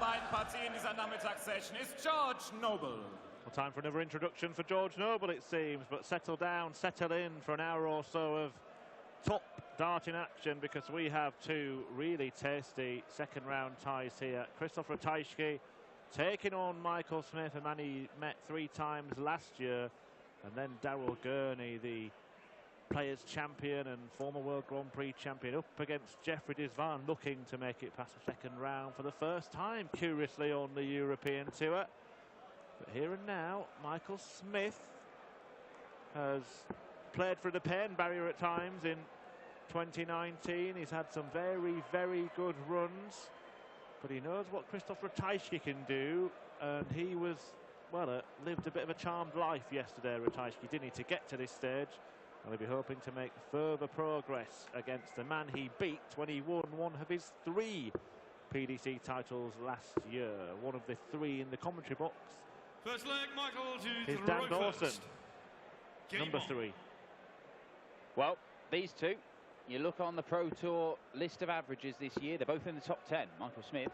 beiden Partien dieser Nachmittagssession ist George Noble. Well, time for another introduction for George Noble, it seems, but settle down, settle in for an hour or so of top darting action, because we have two really tasty second round ties here. Christoph Ratajski taking on Michael Smith, a man he met 3 times last year, and then Daryl Gurney, the Players' Champion and former World Grand Prix champion, up against Jeffrey Disvan, looking to make it past the second round for the first time, curiously, on the European Tour. But here and now, Michael Smith has played for the pain barrier at times in 2019. He's had some very, very good runs, but he knows what Christoph Ratajski can do, and he was, well, lived a bit of a charmed life yesterday, Ratajski, didn't he, to get to this stage. And he'll be hoping to make further progress against the man he beat when he won one of his 3 PDC titles last year. One of the 3 in the commentary box. First leg, Michael, is Dan Dawson, number 3. Well, these two, you look on the Pro Tour list of averages this year, they're both in the top 10. Michael Smith,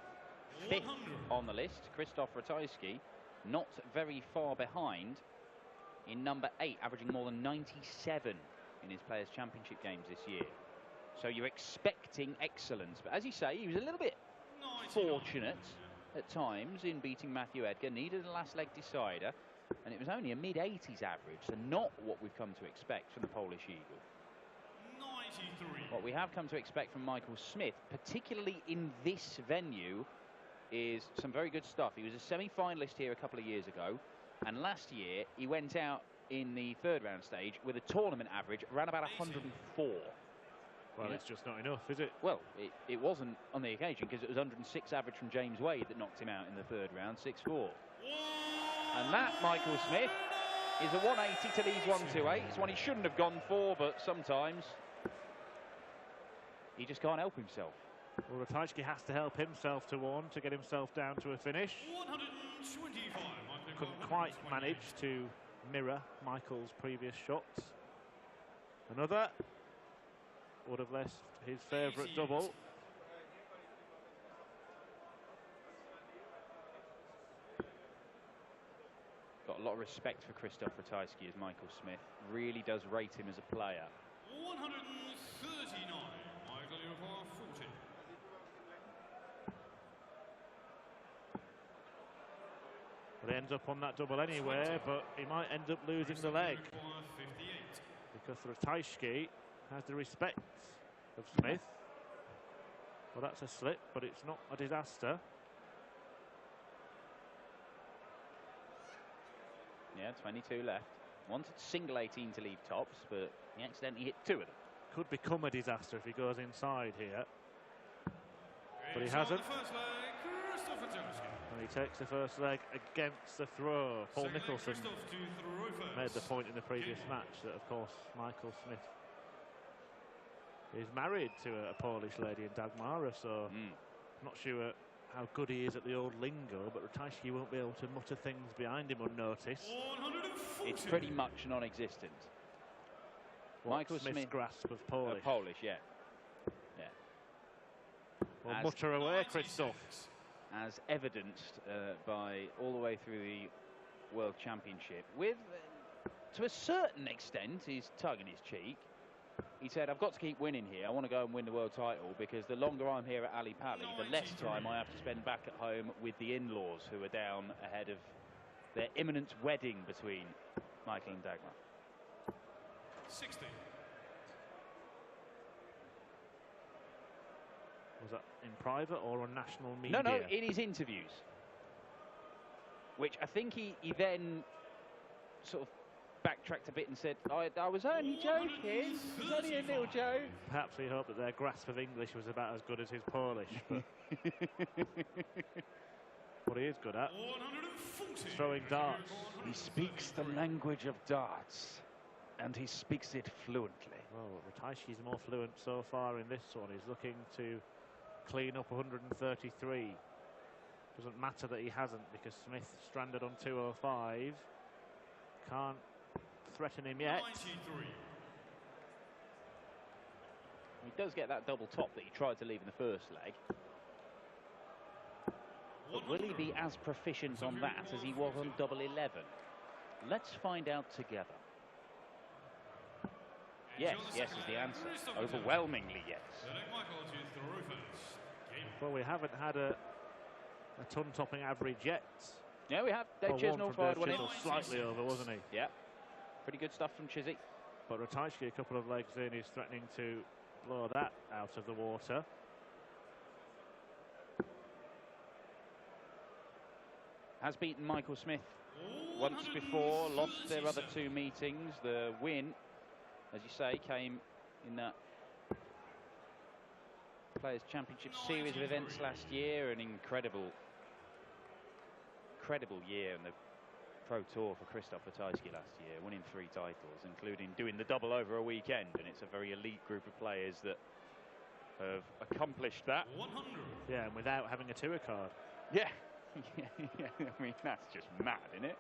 5th on the list. Christoph Ratajski, not very far behind, in number 8, averaging more than 97 in his Players' Championship games this year. So you're expecting excellence. But as you say, he was a little bit fortunate at times in beating Matthew Edgar, needed a last leg decider, and it was only a mid-80s average, so not what we've come to expect from the Polish Eagle. 93. What we have come to expect from Michael Smith, particularly in this venue, is some very good stuff. He was a semi-finalist here a couple of years ago, and last year he went out in the 3rd round stage with a tournament average around about 104. Well, it's just not enough, is it? Well, it wasn't on the occasion, because it was 106 average from James Wade that knocked him out in the 3rd round, 6-4. And that, Michael Smith, is a 180 to leave 128. It's one he shouldn't have gone for, but sometimes he just can't help himself. Well, Ratajski has to help himself to one to get himself down to a finish. 125. Couldn't quite manage to mirror Michael's previous shots. Another would have left his favourite double. Got a lot of respect for Christoph Ratajski as Michael Smith. Really does rate him as a player. 139. Michael, you're for 40. Well, he ends up on that double anyway, but he might end up losing the leg, because Ratajski has the respect of Smith. Well, that's a slip, but it's not a disaster. Yeah, 22 left. Wanted single 18 to leave tops, but he accidentally hit 2 of them. Could become a disaster if he goes inside here, but he hasn't. And he takes the first leg against the throw. Paul Nicholson made the point in the previous match that, of course, Michael Smith is married to a Polish lady in Dagmara, so not sure how good he is at the old lingo, but Ratajski won't be able to mutter things behind him unnoticed. It's pretty much non-existent. Michael Smith's grasp of Polish. Polish, yeah. Yeah. Well, mutter away, Christoph. As evidenced by all the way through the World Championship, with, to a certain extent, his tug in his cheek. He said, I've got to keep winning here. I want to go and win the world title, because the longer I'm here at Ali Pali, the less time I have to spend back at home with the in-laws, who are down ahead of their imminent wedding between Michael and Dagmar. 60. Was that in private or on national media? No, in his interviews. Which I think he then sort of backtracked a bit and said, I was only joking, it was only a little joke. Perhaps we hope that their grasp of English was about as good as his Polish, but what he is good at is throwing darts. He speaks the language of darts, and he speaks it fluently. Well, Ratajski's more fluent so far in this one. He's looking to clean up 133. Doesn't matter that he hasn't, because Smith stranded on 205. Can't threaten him yet. 93. He does get that double top that he tried to leave in the first leg. But will he be as proficient on that as he was on double 11? Let's find out together. Yes, yes is the answer. Overwhelmingly yes. Well, we haven't had a ton-topping average yet. Yeah, we have. Well, Dave Chisnell fired one in. Slightly over, wasn't he? Yeah. Pretty good stuff from Chizzy. But Ratajski, a couple of legs in, is threatening to blow that out of the water. Has beaten Michael Smith once before, lost their other two meetings. The win, as you say, came in that Players' Championship series of events last year. An incredible year in the Pro Tour for Christoph Ratajski last year, winning 3 titles, including doing the double over a weekend. And it's a very elite group of players that have accomplished that. 100. Yeah, and without having a tour card. Yeah. Yeah, I mean, that's just mad, isn't it?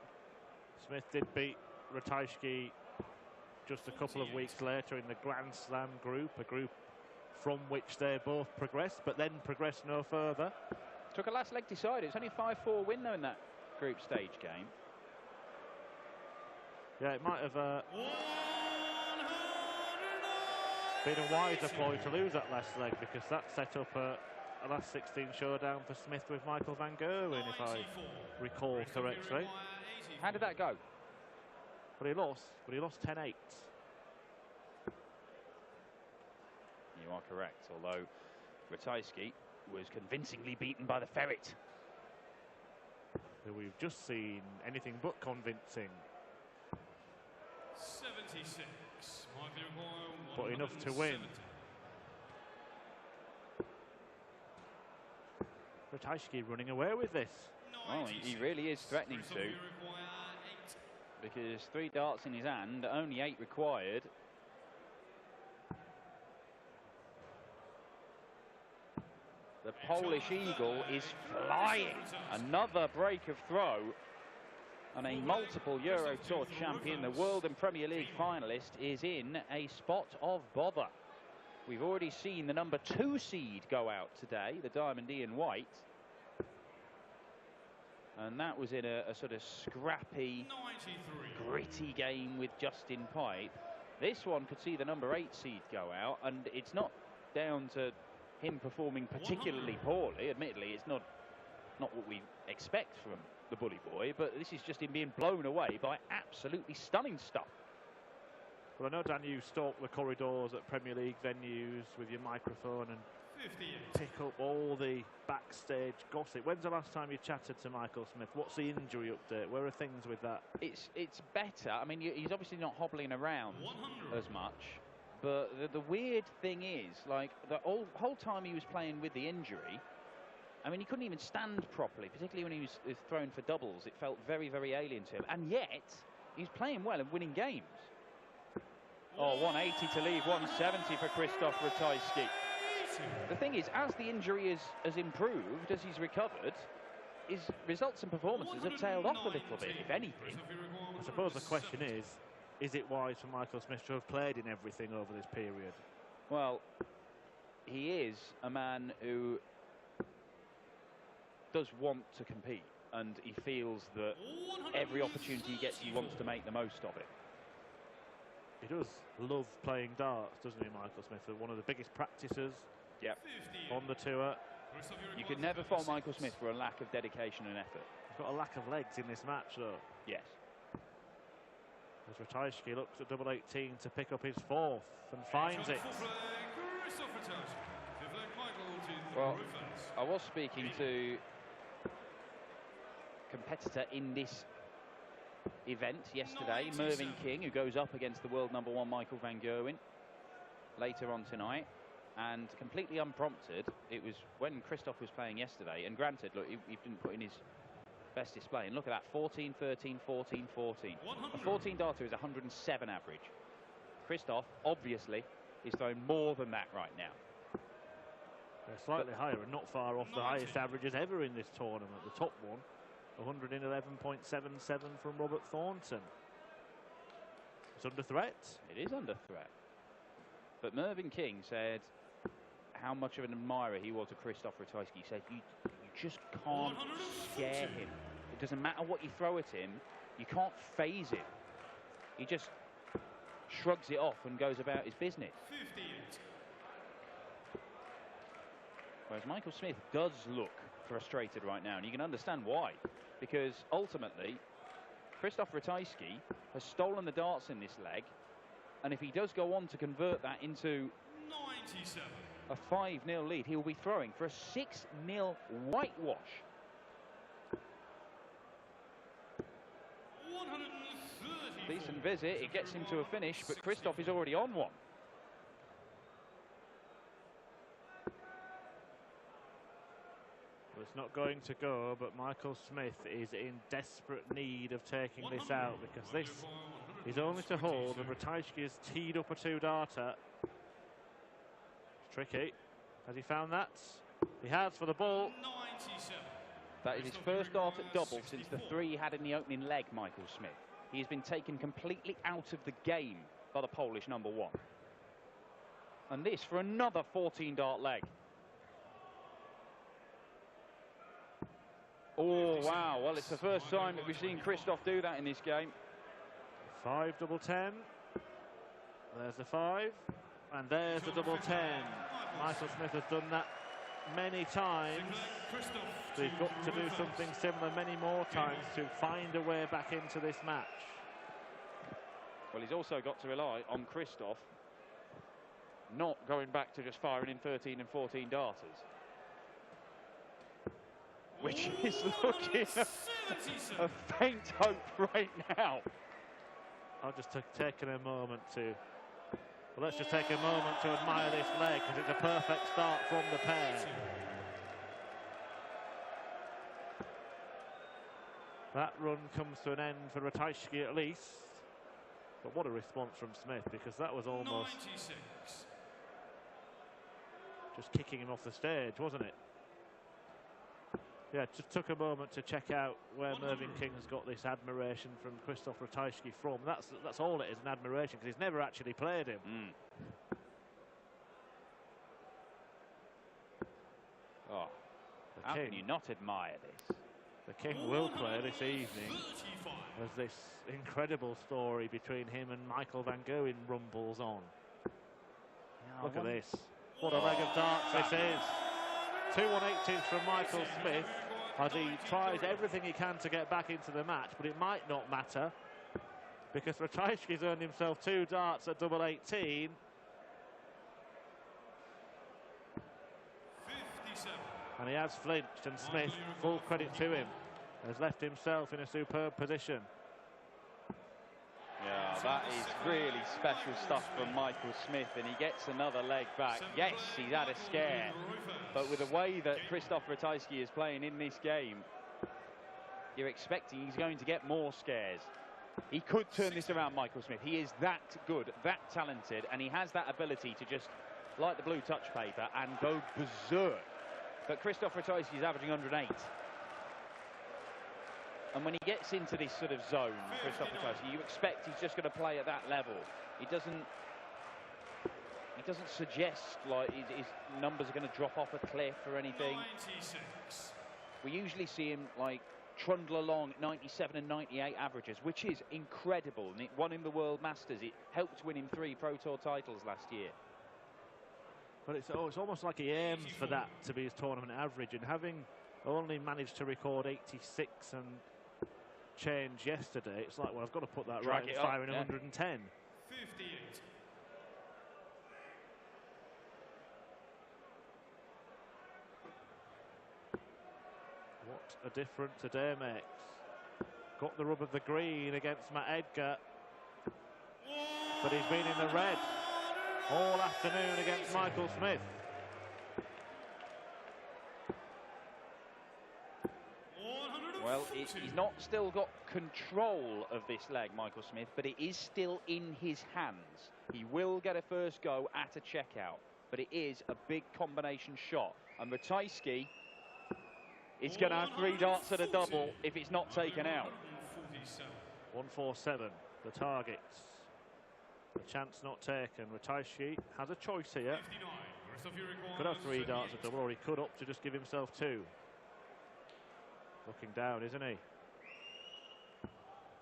Smith did beat Ratajski just a couple of weeks later in the Grand Slam group, a group from which they both progressed, but then progressed no further. Took a last leg decider. It's only a 5-4 win, though, in that group stage game. Yeah, it might have been a wiser ploy to lose that last leg, because that set up a last 16 showdown for Smith with Michael van Gerwen, if I recall correctly. How did that go? But he lost 10-8. You are correct, although Ratajski was convincingly beaten by the Ferret. Who we've just seen anything but convincing. 76. But enough to win. Ratajski running away with this. Well, he really is threatening to, because 3 darts in his hand, only 8 required. The Polish Eagle is flying. Another break of throw. And a multiple Euro Tour champion, the World and Premier League finalist, is in a spot of bother. We've already seen the number 2 seed go out today, the Diamond Ian White. And that was in a sort of scrappy, 93. gritty game with Justin Pipe. This one could see the number 8 seed go out, and it's not down to him performing particularly poorly. Admittedly, it's not what we expect from the bully boy, but this is just him being blown away by absolutely stunning stuff. Well, I know, Dan, you stalk the corridors at Premier League venues with your microphone and 58. pick up all the backstage gossip. When's the last time you chatted to Michael Smith? What's the injury update? Where are things with that? It's better. I mean, he's obviously not hobbling around 100. as much, but the weird thing is, like, the whole time he was playing with the injury, I mean, he couldn't even stand properly, particularly when he was thrown for doubles. It felt very, very alien to him. And yet, he's playing well and winning games. Oh, 180 to leave, 170 for Christoph Ratajski. The thing is, as the injury has improved, as he's recovered, his results and performances have tailed off a little bit, if anything. I suppose the question is it wise for Michael Smith to have played in everything over this period? Well, he is a man who does want to compete, and he feels that every opportunity he gets, he wants to make the most of it. He does love playing darts, doesn't he, Michael Smith? One of the biggest practices on the tour. You can never fault Michael Smith for a lack of dedication and effort. He's got a lack of legs in this match, though. Yes. As Ratajski looks at double 18 to pick up his 4th and finds it. Well, I was speaking to competitor in this event yesterday, Mervyn King, who goes up against the world number 1 Michael van Gerwen later on tonight, and completely unprompted, it was when Christoph was playing yesterday, and granted, look, he didn't put in his best display, and look at that, 14, 13, 14, 14. A 14 darter is 107 average. Christoph, obviously, is throwing more than that right now. They're slightly higher and not far off the highest averages ever in this tournament. The top one, 111.77 from Robert Thornton. It's under threat. It is under threat. But Mervyn King said how much of an admirer he was of Christoph Ratajski. He said, you just can't scare him. It doesn't matter what you throw at him, you can't phase him. He just shrugs it off and goes about his business. 58. Whereas Michael Smith does look frustrated right now, and you can understand why. Because ultimately, Krzysztof Ratajski has stolen the darts in this leg, and if he does go on to convert that into 97. a 5-0 lead, he will be throwing for a 6-0 whitewash. 134. Decent visit, it gets him to a finish, but Krzysztof is already on one. Well, it's not going to go, but Michael Smith is in desperate need of taking this out, because this is only to hold, and Ratajski has teed up a 2-darter. Tricky. Has he found that? He has for the ball. 97. That is his first dart at double since the 3 he had in the opening leg, Michael Smith. He has been taken completely out of the game by the Polish number 1. And this for another 14-dart leg. Oh, wow. Well, it's the first time that we've seen Krzysztof do that in this game. 5 double 10. There's the 5. And there's the double 10. Michael Smith has done that many times. So he's got to do something similar many more times to find a way back into this match. Well, he's also got to rely on Krzysztof not going back to just firing in 13 and 14 darters, which is looking a faint hope right now. I've just taken a moment to... Well, let's just take a moment to admire this leg, because it's a perfect start from the pair. That run comes to an end for Ratajski at least. But what a response from Smith, because that was almost 96. just kicking him off the stage, wasn't it? Yeah, just took a moment to check out where Mervyn King's got this admiration from Krzysztof Ratajski from. That's all it is, an admiration, because he's never actually played him. Oh, how can you not admire this? The King will play this evening as this incredible story between him and Michael van Gerwen rumbles on. Yeah, Look at this. What a leg of darts this is. 2-1-18 from Michael Smith as he tries everything he can to get back into the match, but it might not matter because Ratajski's earned himself 2 darts at double 18. 57. And he has flinched, and Smith, full credit to him, has left himself in a superb position. Yeah, that is really special stuff from Michael Smith, and he gets another leg back. Yes, he's had a scare, but with the way that Krzysztof Ratajski is playing in this game, you're expecting he's going to get more scares. He could turn this around, Michael Smith. He is that good, that talented, and he has that ability to just light the blue touch paper and go berserk. But Krzysztof Ratajski is averaging 108. And when he gets into this sort of zone, Krzysztof Ratajski, you expect he's just going to play at that level. He doesn't suggest like his numbers are going to drop off a cliff or anything. 96. We usually see him like trundle along at 97 and 98 averages, which is incredible. And it won him the World Masters. It helped win him 3 Pro Tour titles last year. But it's almost like he aims for that to be his tournament average, and having only managed to record 86 and change yesterday, it's like, well, I've got to put that right and fire in 110. 58. What a difference today makes. Got the rub of the green against Matt Edgar, but he's been in the red all afternoon against Michael Smith. Well, he's not still got control of this leg, Michael Smith, but it is still in his hands. He will get a first go at a checkout, but it is a big combination shot. And Ratajski is going to have 3 darts at a double if it's not taken out. 147, the targets. The chance not taken. Ratajski has a choice here. Could have 3 darts at double, or he could opt to just give himself 2. Looking down, isn't he?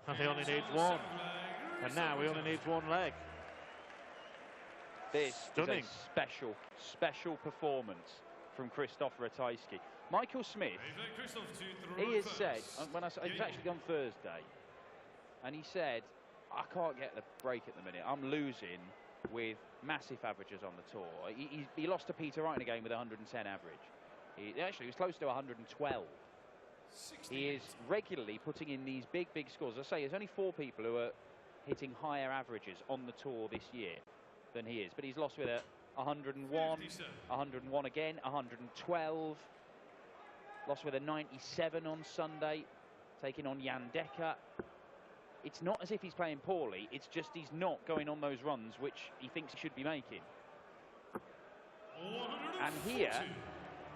And he only needs one. And now he only needs one leg. This Stunning. is a special performance from Christoph Ratajski. Michael Smith, he has said, when it was actually on Thursday, and he said, I can't get the break at the minute. I'm losing with massive averages on the tour. He lost to Peter Wright in a game with 110 average. He was close to 112. He is regularly putting in these big scores. As I say, there's only 4 people who are hitting higher averages on the tour this year than he is. But he's lost with a 101, 101 again, 112. Lost with a 97 on Sunday, taking on Jan Dekker. It's not as if he's playing poorly, it's just he's not going on those runs which he thinks he should be making. And here,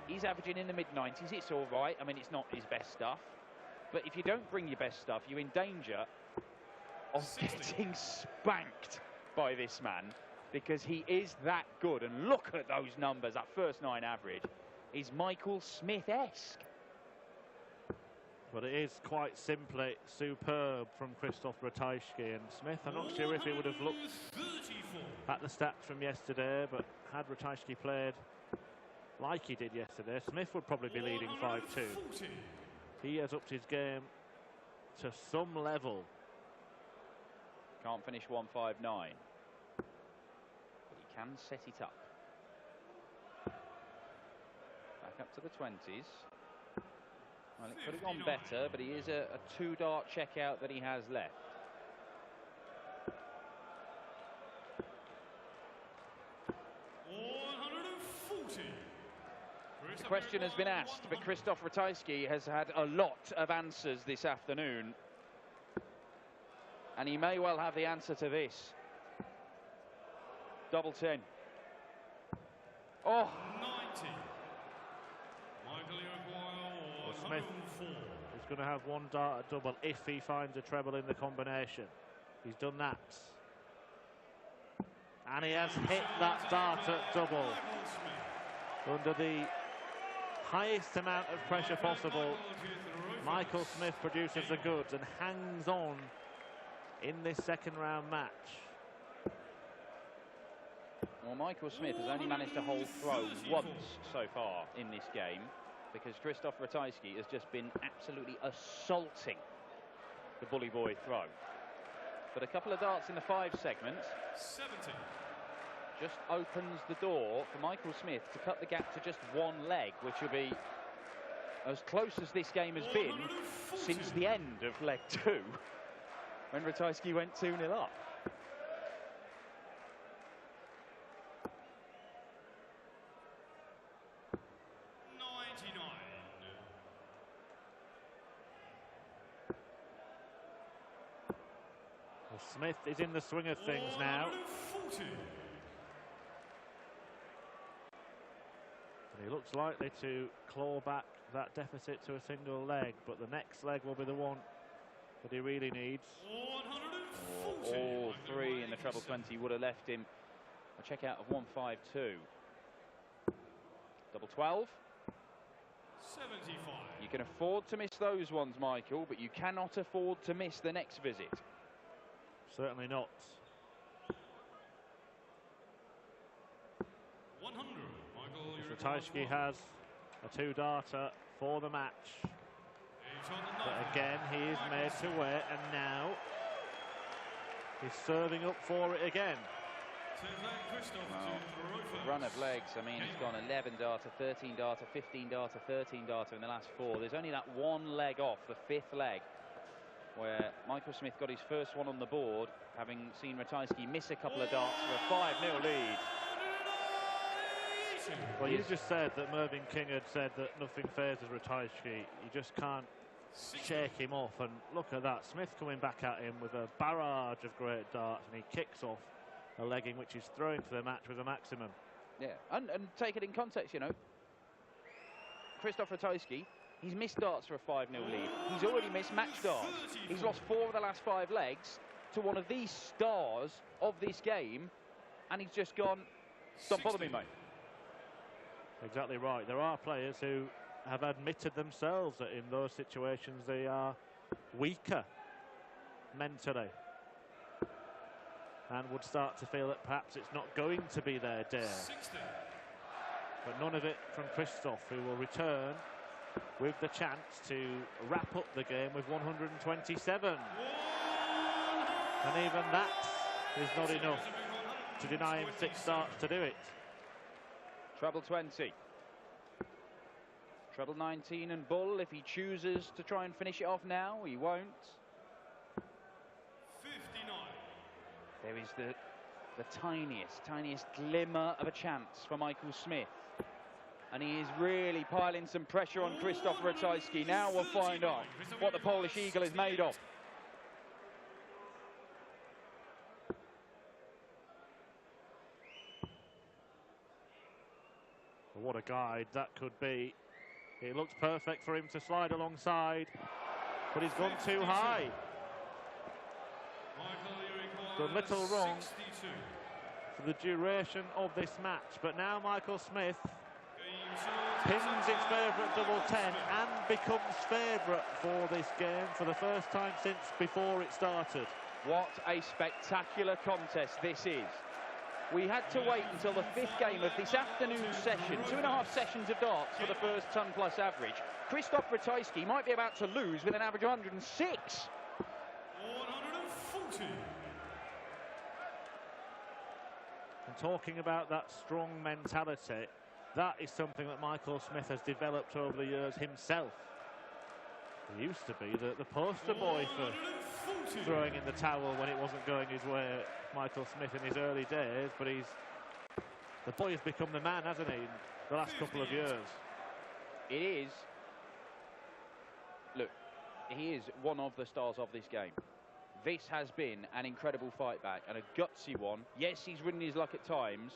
he's averaging in the mid-90s. It's all right. I mean, it's not his best stuff. But if you don't bring your best stuff, you're in danger of getting spanked by this man, because he is that good. And look at those numbers. That first 9 average is Michael Smith-esque. But it is quite simply superb from Christoph Ratajski. And Smith, I'm not sure if he would have looked at the stats from yesterday, but had Ratajski played like he did yesterday, Smith would probably be leading 5-2. He has upped his game to some level. Can't finish 159. But he can set it up. Back up to the 20s. Well, it could have gone better, but he is a 2-dart checkout that he has left. The question has been asked, but Christoph Ratajski has had a lot of answers this afternoon. And he may well have the answer to this. Double 10. Oh! 90. Well, Smith is going to have 1 dart at double if he finds a treble in the combination. He's done that. And he has hit that dart at double under the highest amount of pressure possible. Michael Smith produces the goods and hangs on in this second round match. Well, Michael Smith has only managed to hold throw once so far in this game, because Christoph Ratajski has just been absolutely assaulting the bully boy throw. But a couple of darts in the 5 segment 70. just opens the door for Michael Smith to cut the gap to just 1 leg, which will be as close as this game has been since the end of leg 2, when Ratajski went 2-0 up. Well, Smith is in the swing of things now. And he looks likely to claw back that deficit to a single leg, but the next leg will be the one that he really needs. All 3 in the treble 20 would have left him a checkout of 152. Double 12. 75. You can afford to miss those ones, Michael, but you cannot afford to miss the next visit. Certainly not. 100. Michael, Ratajski has a 2-darter for the match. But again, he is made to wait, and now he's serving up for it again. Well, run of legs, I mean, he's gone 11-darter, 13-darter, 15-darter, 13-darter in the last 4. There's only that 1 leg off, the 5th leg, where Michael Smith got his first one on the board, having seen Ratajski miss a couple of darts for a 5-0 lead. Well, you just said that Mervyn King had said that nothing phases Ratajski. You just can't shake him off, and look at that. Smith coming back at him with a barrage of great darts, and he kicks off a legging which he's throwing to the match with a maximum. Yeah, and take it in context, you know. Christoph Ratajski, he's missed darts for a 5-0 lead. He's already missed match darts. He's lost 4 of the last 5 legs to one of these stars of this game, and he's just gone, don't bother me, mate. Exactly right. There are players who have admitted themselves that in those situations they are weaker mentally and would start to feel that perhaps it's not going to be their day. 60. But none of it from Christoph, who will return with the chance to wrap up the game with 127. And even that is not enough to deny him 6 starts to do it. Treble 20. Treble 19 and Bull. If he chooses to try and finish it off now, he won't. 59. There is the tiniest glimmer of a chance for Michael Smith. And he is really piling some pressure on Krzysztof Ratajski. Now we'll find out what the Polish Eagle is made of. What a guide that could be. It looks perfect for him to slide alongside, but he's gone too high. Done little wrong for the duration of this match, but now Michael Smith pins its favourite double 10 and becomes favourite for this game for the first time since before it started. What a spectacular contest this is. We had to wait until the 5th game of this afternoon's session, 2.5 sessions of darts for the first ton-plus average. Krzysztof Ratajski might be about to lose with an average of 106. 140. And talking about that strong mentality, that is something that Michael Smith has developed over the years himself. He used to be the poster boy for throwing in the towel when it wasn't going his way, Michael Smith, in his early days, but the boy has become the man, hasn't he, in the last couple of years. It is. Look, he is one of the stars of this game. This has been an incredible fight back and a gutsy one. Yes, he's ridden his luck at times,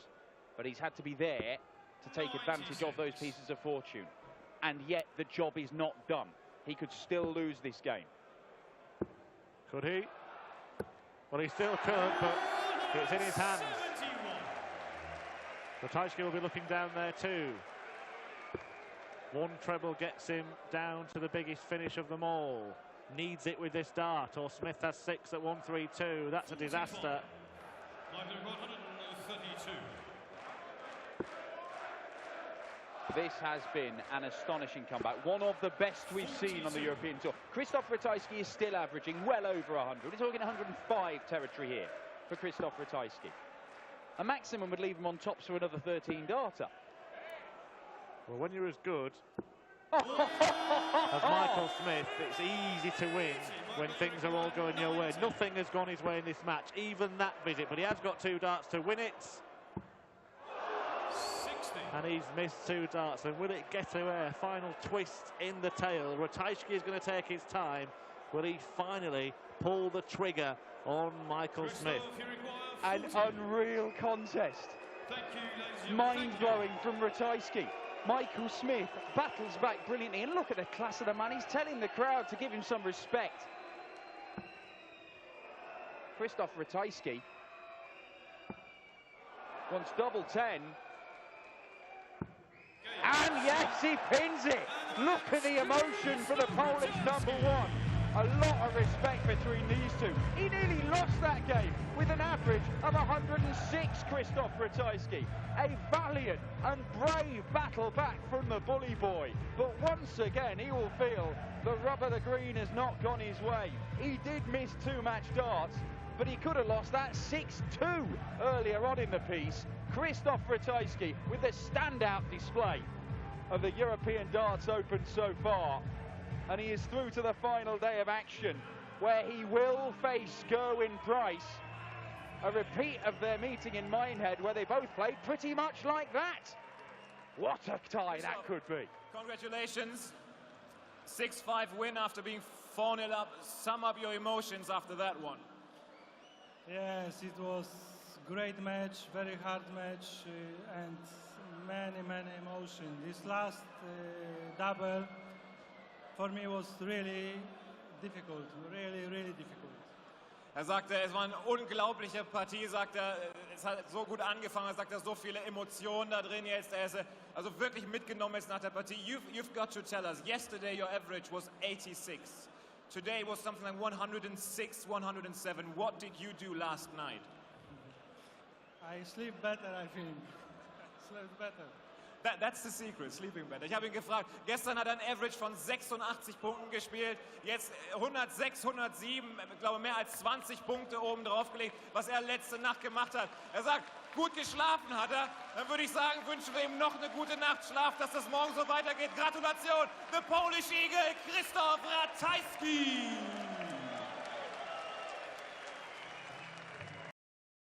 but he's had to be there to take advantage of those pieces of fortune. And yet the job is not done. He could still lose this game. Could he? Well, he still could, but it's in his hands. Ratajski will be looking down there too. One treble gets him down to the biggest finish of them all. Needs it with this dart, or Smith has 6 at 132. That's a disaster. 132. This has been an astonishing comeback, one of the best we've seen on the European Tour. Krzysztof Ratajski is still averaging well over 100. We're talking 105 territory here for Krzysztof Ratajski. A maximum would leave him on tops for another 13 darter. Well, when you're as good as Michael Smith, it's easy to win when things are all going your way. Nothing has gone his way in this match, even that visit, but he has got 2 darts to win it. And he's missed 2 darts, and will it get away? A final twist in the tail. Ratajski is going to take his time. Will he finally pull the trigger on Michael Smith? An unreal contest. Mind-blowing from Ratajski. Michael Smith battles back brilliantly, and look at the class of the man. He's telling the crowd to give him some respect. Krzysztof Ratajski wants double 10. And yes, he pins it. Look at the emotion for the Polish #1. A lot of respect between these two. He nearly lost that game with an average of 106, Krzysztof Ratajski. A valiant and brave battle back from the bully boy. But once again, he will feel the rub of the green has not gone his way. He did miss 2 match darts, but he could have lost that 6-2 earlier on in the piece. Krzysztof Ratajski with the standout display of the European Darts Open so far. And he is through to the final day of action, where he will face Gerwyn Price. A repeat of their meeting in Minehead, where they both played pretty much like that. What a tie that could be. Congratulations. 6-5 win after being 4-0 up. Sum up your emotions after that one. Yes, it was great match, very hard match, and many emotions. This last double for me was really difficult, really difficult. Er sagte, es war eine unglaubliche Partie, sagt er. es hat so gut angefangen, er sagt, da so viele Emotionen da drin jetzt, er ist also wirklich mitgenommen jetzt nach der Partie. You've got to tell us, yesterday your average was 86. Today was something like 106, 107. What did you do last night? I sleep better, I think. Sleep better. That's the secret, sleeping better. Ich habe ihn gefragt, gestern hat er ein Average von 86 Punkten gespielt, jetzt 106, 107, ich glaube mehr als 20 Punkte oben drauf gelegt, was er letzte Nacht gemacht hat. Er sagt, gut geschlafen hat er. Dann würde ich sagen, wünschen wir ihm noch eine gute Nacht Schlaf, dass das morgen so weitergeht. Gratulation, the Polish Eagle, Christoph Ratajski.